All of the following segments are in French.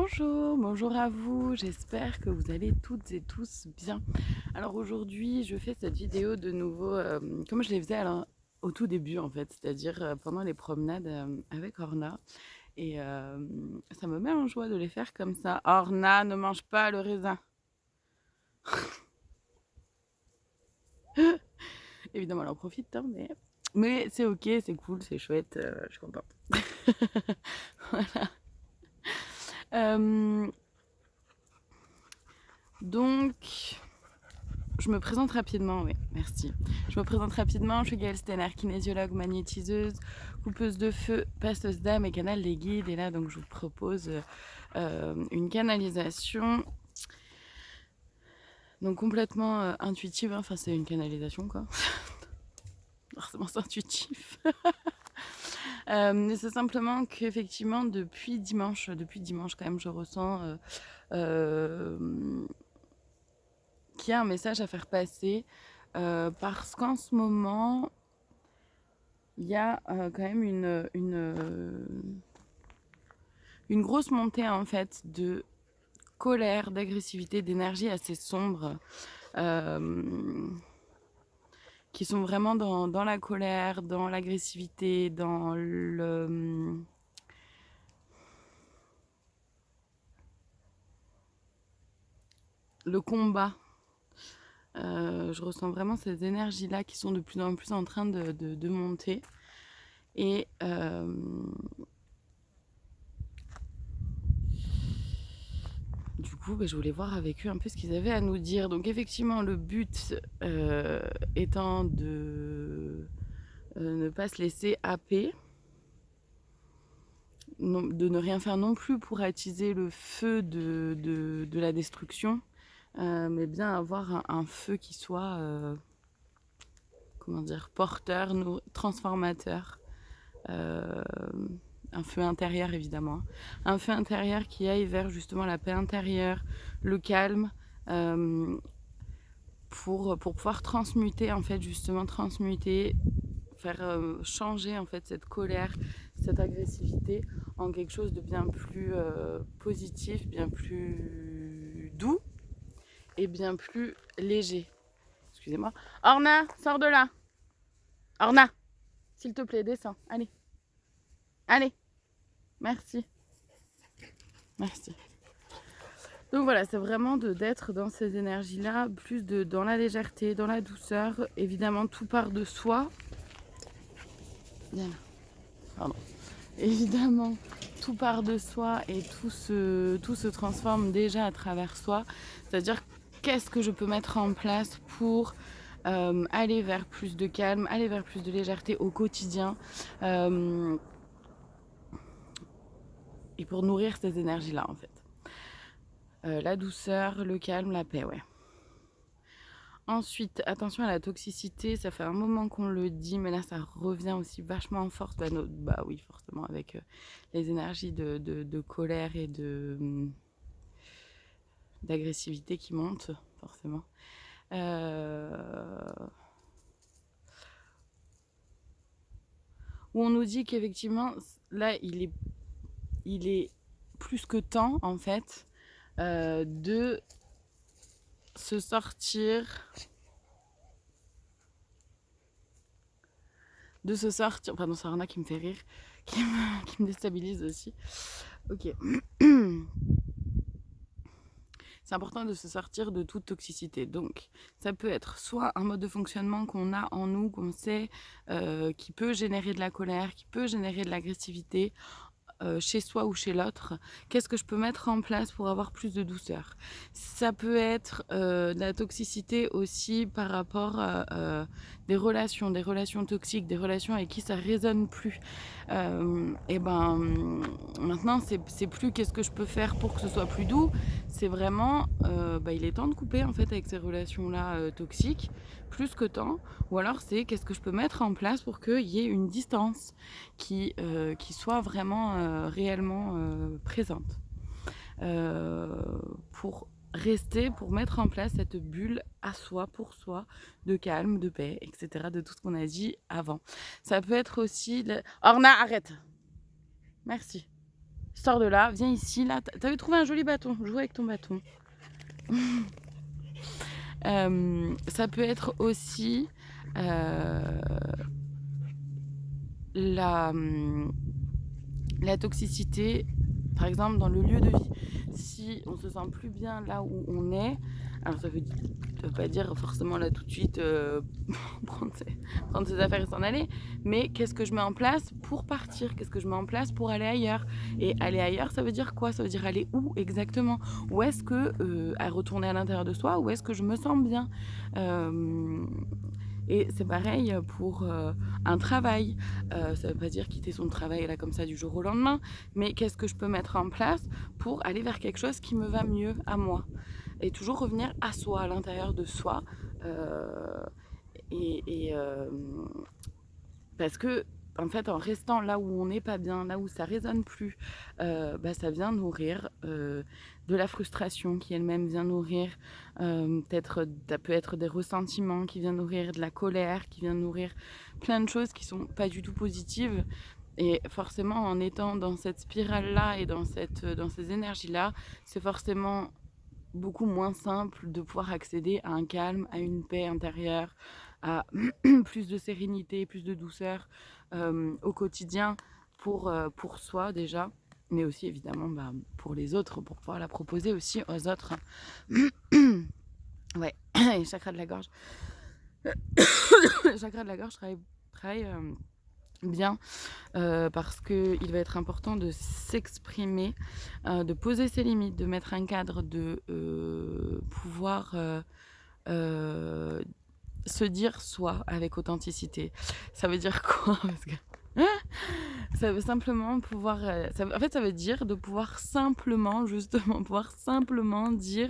Bonjour, bonjour à vous, j'espère que vous allez toutes et tous bien. Alors aujourd'hui, je fais cette vidéo de nouveau comme je les faisais au tout début en fait, c'est-à-dire pendant les promenades avec Orna. Et ça me met en joie de les faire comme ça. Orna, ne mange pas le raisin. Évidemment, elle en profite, hein, mais c'est ok, c'est cool, c'est chouette, je suis contente. Voilà. Euh, donc, je me présente rapidement, oui, merci. Je me présente rapidement, je suis Gaëlle Stenner, kinésiologue, magnétiseuse, coupeuse de feu, passeuse d'âme et canal des guides. Et là, donc, je vous propose une canalisation, donc complètement intuitive, hein. Enfin, c'est une canalisation, quoi. Forcément, c'est intuitif. Mais c'est simplement qu'effectivement, depuis dimanche quand même, je ressens qu'il y a un message à faire passer parce qu'en ce moment, il y a quand même une grosse montée en fait de colère, d'agressivité, d'énergie assez sombre euh, qui sont vraiment dans la colère, dans l'agressivité, dans le combat. Je ressens vraiment ces énergies-là qui sont de plus en plus en train de monter. Et du coup, je voulais voir avec eux un peu ce qu'ils avaient à nous dire. Donc effectivement, le but étant de ne pas se laisser happer, de ne rien faire non plus pour attiser le feu de la destruction, mais bien avoir un feu qui soit, comment dire, porteur, transformateur. Un feu intérieur évidemment, un feu intérieur qui aille vers justement la paix intérieure, le calme, pour pouvoir transmuter en fait, justement transmuter, faire changer en fait cette colère, cette agressivité en quelque chose de bien plus positif, bien plus doux et bien plus léger. Excusez-moi. Orna, sors de là. Orna, s'il te plaît, descends. Allez. Allez. Merci. Merci. Donc voilà, c'est vraiment d'être dans ces énergies-là, plus dans la légèreté, dans la douceur. Évidemment, tout part de soi. Bien. Pardon. Évidemment, tout part de soi et tout se transforme déjà à travers soi. C'est-à-dire, qu'est-ce que je peux mettre en place pour aller vers plus de calme, aller vers plus de légèreté au quotidien et pour nourrir ces énergies-là, en fait. La douceur, le calme, la paix, ouais. Ensuite, attention à la toxicité, ça fait un moment qu'on le dit, mais là ça revient aussi vachement en force. Bah oui, forcément, avec les énergies de colère et d'agressivité qui montent, forcément. Où on nous dit qu'effectivement, là, il est plus que temps, en fait, de se sortir. Pardon, c'est Arna qui me fait rire, qui me déstabilise aussi. Ok. C'est important de se sortir de toute toxicité. Donc, ça peut être soit un mode de fonctionnement qu'on a en nous, qu'on sait, qui peut générer de la colère, qui peut générer de l'agressivité, chez soi ou chez l'autre. Qu'est-ce que je peux mettre en place pour avoir plus de douceur? Ça peut être de la toxicité aussi par rapport à des relations toxiques, des relations avec qui ça résonne plus. Et ben maintenant c'est plus qu'est-ce que je peux faire pour que ce soit plus doux, c'est vraiment il est temps de couper en fait avec ces relations là toxiques, plus que temps. Ou alors c'est qu'est-ce que je peux mettre en place pour qu'il y ait une distance qui soit vraiment réellement présente, pour rester, pour mettre en place cette bulle à soi, pour soi, de calme, de paix, etc., de tout ce qu'on a dit avant. Ça peut être aussi... Orna, arrête. Merci. Sors de là, viens ici, là. T'avais trouvé un joli bâton, joue avec ton bâton. Ça peut être aussi la toxicité, par exemple dans le lieu de vie. Si on se sent plus bien là où on est, alors ça veut pas dire forcément là tout de suite prendre ses affaires et s'en aller, mais qu'est-ce que je mets en place pour partir, qu'est-ce que je mets en place pour aller ailleurs. Et aller ailleurs, ça veut dire quoi? Ça veut dire aller où exactement? Où est-ce que à retourner à l'intérieur de soi, où est-ce que je me sens bien? Et c'est pareil pour un travail. Ça ne veut pas dire quitter son travail là comme ça du jour au lendemain, mais qu'est-ce que je peux mettre en place pour aller vers quelque chose qui me va mieux à moi? Et toujours revenir à soi, à l'intérieur de soi. Euh, parce que en fait, en restant là où on n'est pas bien, là où ça résonne plus, ça vient nourrir de la frustration qui elle-même vient nourrir, peut-être, ça peut être des ressentiments qui viennent nourrir de la colère, qui vient nourrir plein de choses qui sont pas du tout positives. Et forcément, en étant dans cette spirale-là et dans ces énergies-là, c'est forcément beaucoup moins simple de pouvoir accéder à un calme, à une paix intérieure, à plus de sérénité, plus de douceur au quotidien pour soi déjà, mais aussi évidemment pour les autres, pour pouvoir la proposer aussi aux autres. Ouais, et chakra de la gorge. Chakra de la gorge travaille bien parce qu'il va être important de s'exprimer, de poser ses limites, de mettre un cadre, de pouvoir se dire soi avec authenticité. Ça veut dire quoi? Parce que ça veut simplement pouvoir... en fait, ça veut dire de pouvoir simplement, justement, pouvoir simplement dire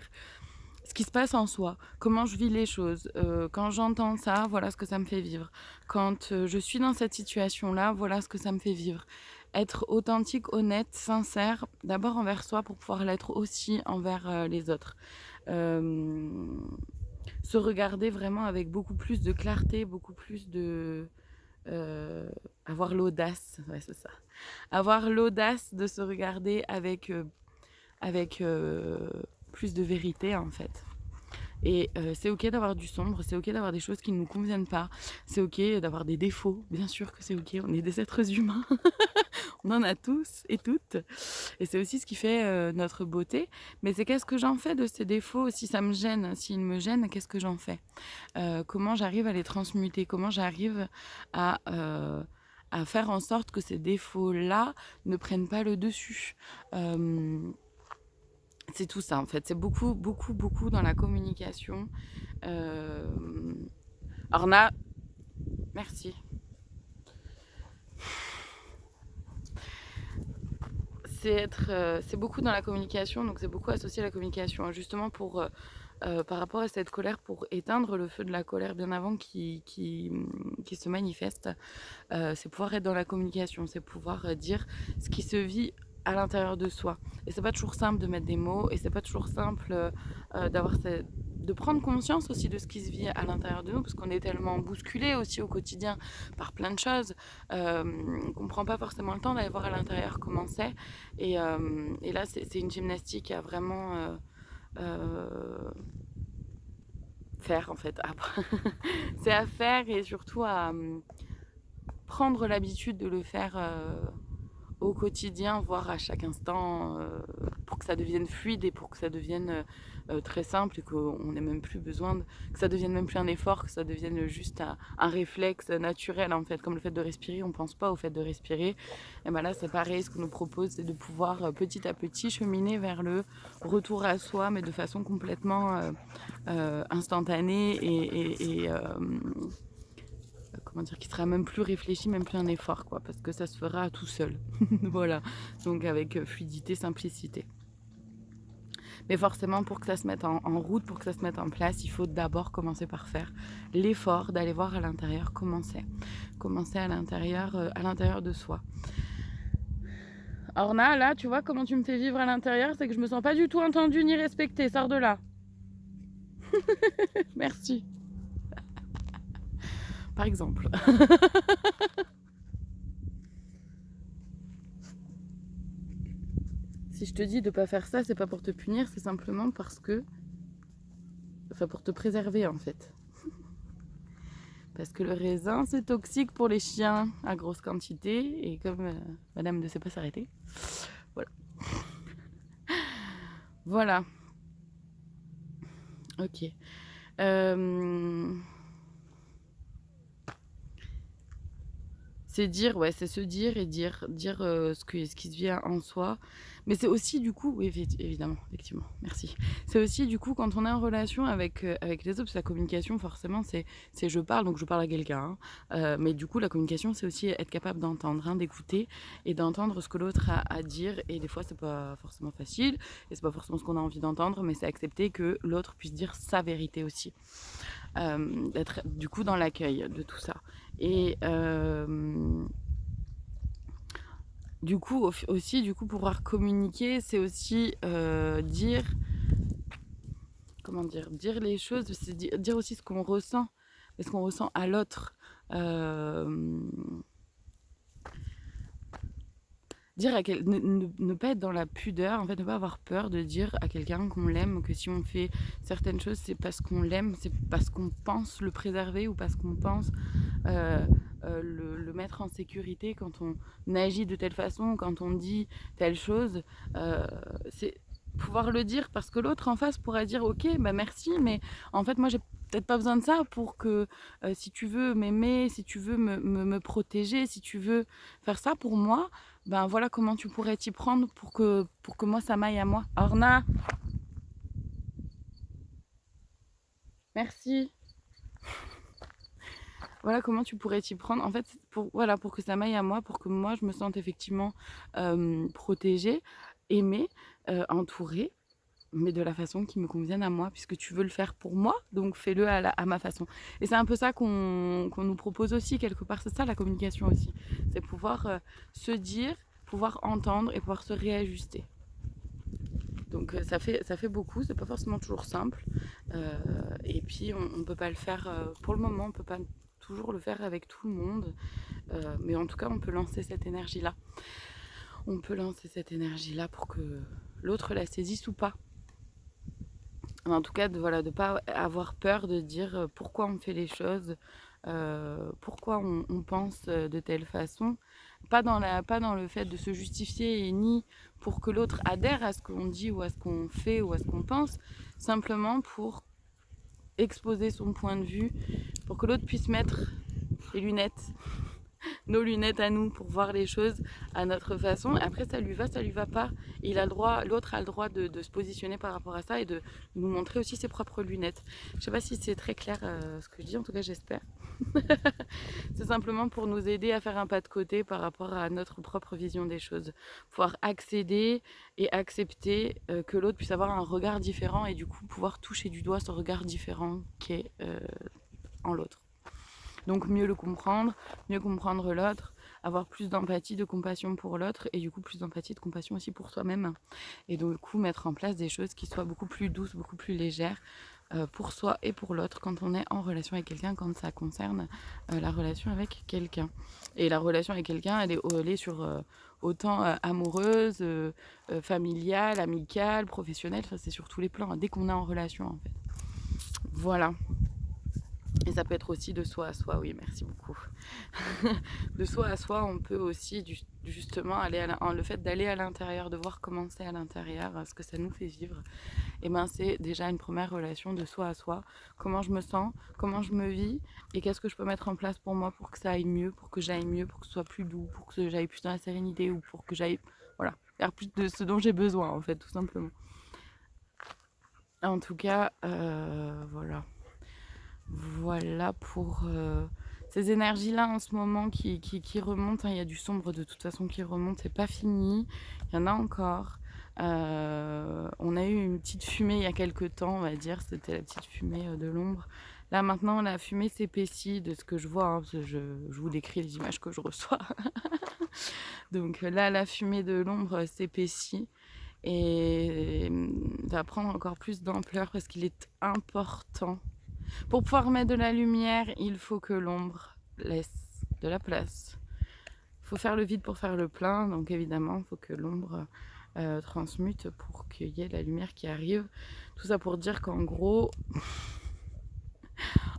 ce qui se passe en soi, comment je vis les choses. Quand j'entends ça, voilà ce que ça me fait vivre. Quand je suis dans cette situation-là, voilà ce que ça me fait vivre. Être authentique, honnête, sincère, d'abord envers soi pour pouvoir l'être aussi envers les autres. Se regarder vraiment avec beaucoup plus de clarté, beaucoup plus de... avoir l'audace, ouais c'est ça. Avoir l'audace de se regarder avec plus de vérité en fait. Et c'est ok d'avoir du sombre, c'est ok d'avoir des choses qui ne nous conviennent pas, c'est ok d'avoir des défauts, bien sûr que c'est ok, on est des êtres humains, on en a tous et toutes, et c'est aussi ce qui fait notre beauté, mais c'est qu'est-ce que j'en fais de ces défauts, si ça me gêne, s'ils me gênent, qu'est-ce que j'en fais? Comment j'arrive à les transmuter, comment j'arrive à faire en sorte que ces défauts-là ne prennent pas le dessus. C'est tout ça en fait, c'est beaucoup, beaucoup, beaucoup dans la communication. Orna, merci. C'est beaucoup dans la communication, donc c'est beaucoup associé à la communication, justement pour par rapport à cette colère, pour éteindre le feu de la colère bien avant qui se manifeste. C'est pouvoir être dans la communication, c'est pouvoir dire ce qui se vit à l'intérieur de soi. Et c'est pas toujours simple de mettre des mots, et c'est pas toujours simple de prendre conscience aussi de ce qui se vit à l'intérieur de nous, parce qu'on est tellement bousculé aussi au quotidien par plein de choses qu'on prend pas forcément le temps d'aller voir à l'intérieur comment c'est. Et là, c'est une gymnastique à vraiment faire en fait. C'est à faire et surtout à prendre l'habitude de le faire au quotidien, voire à chaque instant, pour que ça devienne fluide et pour que ça devienne très simple et qu'on n'ait même plus besoin, que ça devienne même plus un effort, que ça devienne juste un réflexe naturel en fait, comme le fait de respirer, on pense pas au fait de respirer. Et ben là c'est pareil, ce qu'on nous propose c'est de pouvoir petit à petit cheminer vers le retour à soi, mais de façon complètement instantanée et comment dire, qui sera même plus réfléchi, même plus un effort, quoi, parce que ça se fera tout seul. Voilà, donc avec fluidité, simplicité. Mais forcément, pour que ça se mette en route, pour que ça se mette en place, il faut d'abord commencer par faire l'effort d'aller voir à l'intérieur comment c'est. Commencer à l'intérieur de soi. Orna, là, tu vois comment tu me fais vivre à l'intérieur, c'est que je me sens pas du tout entendue ni respectée. Sors de là. Merci. Par exemple. Si je te dis de pas faire ça, c'est pas pour te punir, c'est simplement parce que... Enfin, pour te préserver, en fait. Parce que le raisin, c'est toxique pour les chiens à grosse quantité. Et comme madame ne sait pas s'arrêter. Voilà. Voilà. Ok. C'est dire, ouais, c'est se dire et dire ce qui se vient en soi. Mais c'est aussi du coup, oui, évidemment, effectivement, merci. C'est aussi du coup quand on est en relation avec les autres, parce que la communication, forcément, c'est je parle, donc je parle à quelqu'un. Mais du coup, la communication, c'est aussi être capable d'entendre, hein, d'écouter et d'entendre ce que l'autre a à dire. Et des fois, c'est pas forcément facile et c'est pas forcément ce qu'on a envie d'entendre, mais c'est accepter que l'autre puisse dire sa vérité aussi. D'être du coup dans l'accueil de tout ça. Et du coup, aussi, du coup, pouvoir communiquer, c'est aussi dire, comment dire les choses, c'est dire aussi ce qu'on ressent, et ce qu'on ressent à l'autre. Dire ne pas être dans la pudeur, en fait, ne pas avoir peur de dire à quelqu'un qu'on l'aime, que si on fait certaines choses, c'est parce qu'on l'aime, c'est parce qu'on pense le préserver ou parce qu'on pense le mettre en sécurité quand on agit de telle façon, quand on dit telle chose. C'est pouvoir le dire parce que l'autre en face pourra dire ok, bah merci, mais en fait, moi, j'ai peut-être pas besoin de ça pour que si tu veux m'aimer, si tu veux me protéger, si tu veux faire ça pour moi, ben voilà comment tu pourrais t'y prendre pour que moi ça m'aille à moi. Orna, merci. Voilà comment tu pourrais t'y prendre. En fait, voilà, pour que ça m'aille à moi, pour que moi je me sente effectivement protégée, aimée, entourée, mais de la façon qui me convienne à moi, puisque tu veux le faire pour moi, donc fais-le à ma façon. Et c'est un peu ça qu'on nous propose aussi, quelque part. C'est ça la communication aussi. C'est pouvoir se dire, pouvoir entendre et pouvoir se réajuster. Donc ça fait beaucoup, c'est pas forcément toujours simple. Et puis on peut pas le faire pour le moment, on peut pas toujours le faire avec tout le monde. Mais en tout cas, on peut lancer cette énergie-là. On peut lancer cette énergie-là pour que l'autre la saisisse ou pas. En tout cas, voilà, de ne pas avoir peur de dire pourquoi on fait les choses, pourquoi on pense de telle façon. Pas dans le fait de se justifier et ni pour que l'autre adhère à ce qu'on dit ou à ce qu'on fait ou à ce qu'on pense, simplement pour exposer son point de vue, pour que l'autre puisse mettre les lunettes, nos lunettes à nous pour voir les choses à notre façon. Après, ça lui va pas. Il a le droit, l'autre a le droit de se positionner par rapport à ça et de nous montrer aussi ses propres lunettes. Je sais pas si c'est très clair ce que je dis, en tout cas j'espère. C'est simplement pour nous aider à faire un pas de côté par rapport à notre propre vision des choses. Pouvoir accéder et accepter que l'autre puisse avoir un regard différent et du coup pouvoir toucher du doigt ce regard différent qu'est en l'autre. Donc mieux le comprendre, mieux comprendre l'autre, avoir plus d'empathie, de compassion pour l'autre et du coup plus d'empathie, de compassion aussi pour soi-même. Et donc du coup mettre en place des choses qui soient beaucoup plus douces, beaucoup plus légères pour soi et pour l'autre quand on est en relation avec quelqu'un, quand ça concerne la relation avec quelqu'un. Et la relation avec quelqu'un, elle est sur autant amoureuse, familiale, amicale, professionnelle, enfin, c'est sur tous les plans, hein, dès qu'on est en relation en fait. Voilà. Et ça peut être aussi de soi à soi, oui, merci beaucoup. De soi à soi, on peut aussi justement aller le fait d'aller à l'intérieur, de voir comment c'est à l'intérieur, ce que ça nous fait vivre. Et ben c'est déjà une première relation de soi à soi. Comment je me sens, comment je me vis, et qu'est-ce que je peux mettre en place pour moi pour que ça aille mieux, pour que j'aille mieux, pour que ce soit plus doux, pour que j'aille plus dans la sérénité ou pour que j'aille, voilà, faire plus de ce dont j'ai besoin en fait, tout simplement. En tout cas, voilà. Voilà pour ces énergies-là en ce moment qui remontent. Hein. Il y a du sombre de toute façon qui remonte, c'est pas fini. Il y en a encore. On a eu une petite fumée il y a quelques temps, on va dire. C'était la petite fumée de l'ombre. Là maintenant, la fumée s'épaissit de ce que je vois. Hein, parce que je vous décris les images que je reçois. Donc là, la fumée de l'ombre s'épaissit. Et va prendre encore plus d'ampleur parce qu'il est important. Pour pouvoir mettre de la lumière, il faut que l'ombre laisse de la place. Il faut faire le vide pour faire le plein, donc évidemment, il faut que l'ombre transmute pour qu'il y ait la lumière qui arrive. Tout ça pour dire qu'en gros,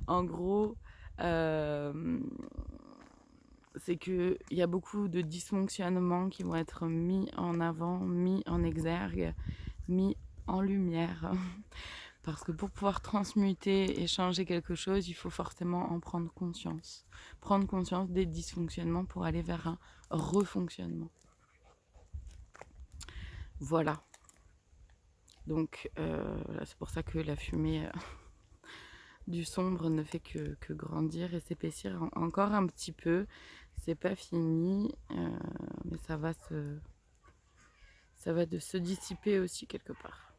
en gros, c'est qu'il y a beaucoup de dysfonctionnements qui vont être mis en avant, mis en exergue, mis en lumière. Parce que pour pouvoir transmuter et changer quelque chose, il faut forcément en prendre conscience. Prendre conscience des dysfonctionnements pour aller vers un refonctionnement. Voilà. Donc, c'est pour ça que la fumée du sombre ne fait que grandir et s'épaissir encore un petit peu. C'est pas fini, mais ça va se dissiper aussi quelque part.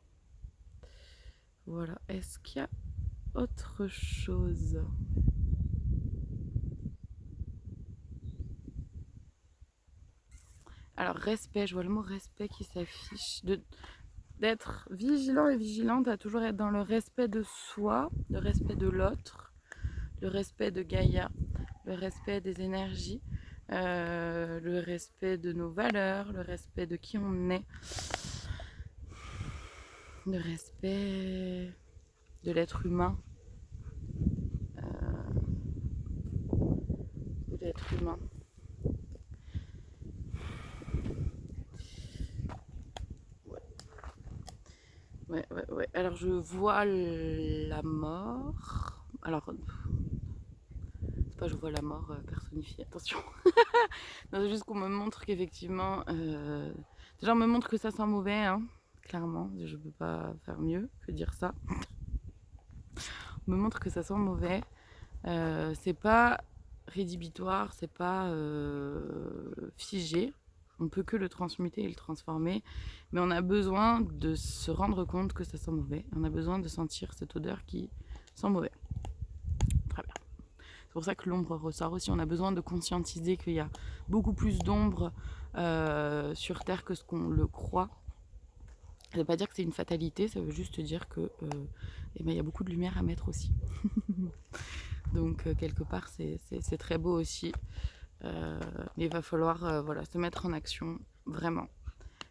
Voilà. Est-ce qu'il y a autre chose? Alors, respect, je vois le mot respect qui s'affiche. D'être vigilant et vigilante à toujours être dans le respect de soi, le respect de l'autre, le respect de Gaïa, le respect des énergies, le respect de nos valeurs, le respect de qui on est, le respect de l'être humain, de l'être humain. Ouais. Alors je vois la mort. Alors, c'est pas je vois la mort personnifiée, attention. Non, c'est juste qu'on me montre qu'effectivement, déjà on me montre que ça sent mauvais, hein, clairement. Je peux pas faire mieux que dire ça. On me montre que ça sent mauvais. C'est pas rédhibitoire, c'est pas figé. On peut que le transmuter et le transformer, mais on a besoin de se rendre compte que ça sent mauvais. On a besoin de sentir cette odeur qui sent mauvais. Très bien. C'est pour ça que l'ombre ressort aussi. On a besoin de conscientiser qu'il y a beaucoup plus d'ombre sur Terre que ce qu'on le croit. Ça ne veut pas dire que c'est une fatalité, ça veut juste dire que il y a beaucoup de lumière à mettre aussi. Donc quelque part c'est très beau aussi. Mais il va falloir se mettre en action vraiment.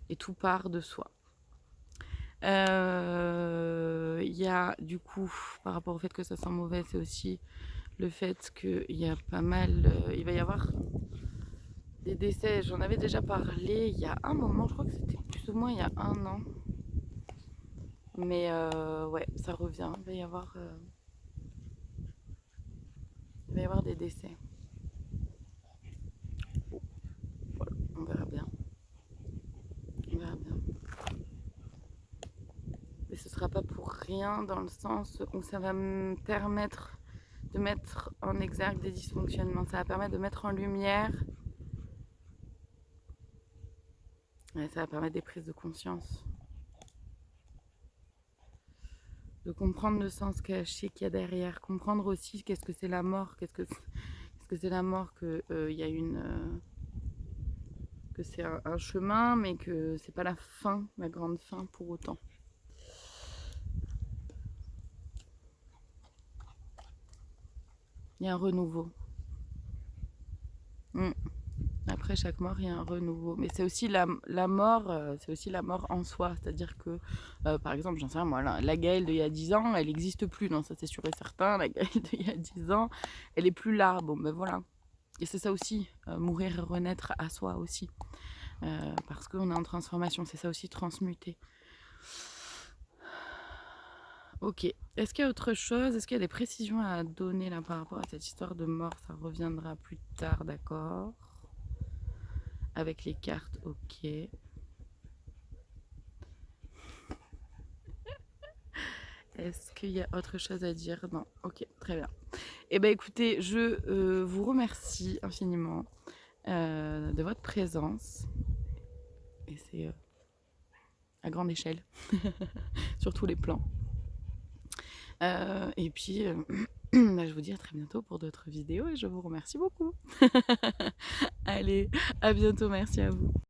Et tout part de soi. Il y a du coup, par rapport au fait que ça sent mauvais, c'est aussi le fait qu'il y a pas mal, il va y avoir des décès. J'en avais déjà parlé il y a un moment, je crois que c'était plus ou moins il y a un an. Mais ouais, ça revient. Il va y avoir des décès. Bon, voilà, on verra bien. On verra bien. Mais ce sera pas pour rien dans le sens où ça va me permettre de mettre en exergue des dysfonctionnements. Ça va permettre de mettre en lumière. Ouais, ça va permettre des prises de conscience. De comprendre le sens caché qu'il y a derrière. Comprendre aussi qu'est-ce que c'est la mort. Qu'est-ce que c'est la mort, que y a que c'est un chemin, mais que c'est pas la fin, la grande fin pour autant. Il y a un renouveau. Après chaque mort, il y a un renouveau. Mais c'est aussi la mort, c'est aussi la mort en soi. C'est-à-dire que, par exemple, j'en sais rien, moi, la Gaëlle d'il y a 10 ans, elle n'existe plus. Non, ça c'est sûr et certain. La Gaëlle d'il y a 10 ans, elle est plus là. Bon, ben voilà. Et c'est ça aussi, mourir et renaître à soi aussi. Parce qu'on est en transformation. C'est ça aussi, transmuter. Ok. Est-ce qu'il y a autre chose? Est-ce qu'il y a des précisions à donner là par rapport à cette histoire de mort? Ça reviendra plus tard, d'accord? Avec les cartes, ok. Est-ce qu'il y a autre chose à dire? Non, ok, très bien. Eh bien écoutez, je vous remercie infiniment de votre présence. Et c'est à grande échelle, sur tous les plans. Et puis, je vous dis à très bientôt pour d'autres vidéos et je vous remercie beaucoup. Allez, à bientôt, merci à vous.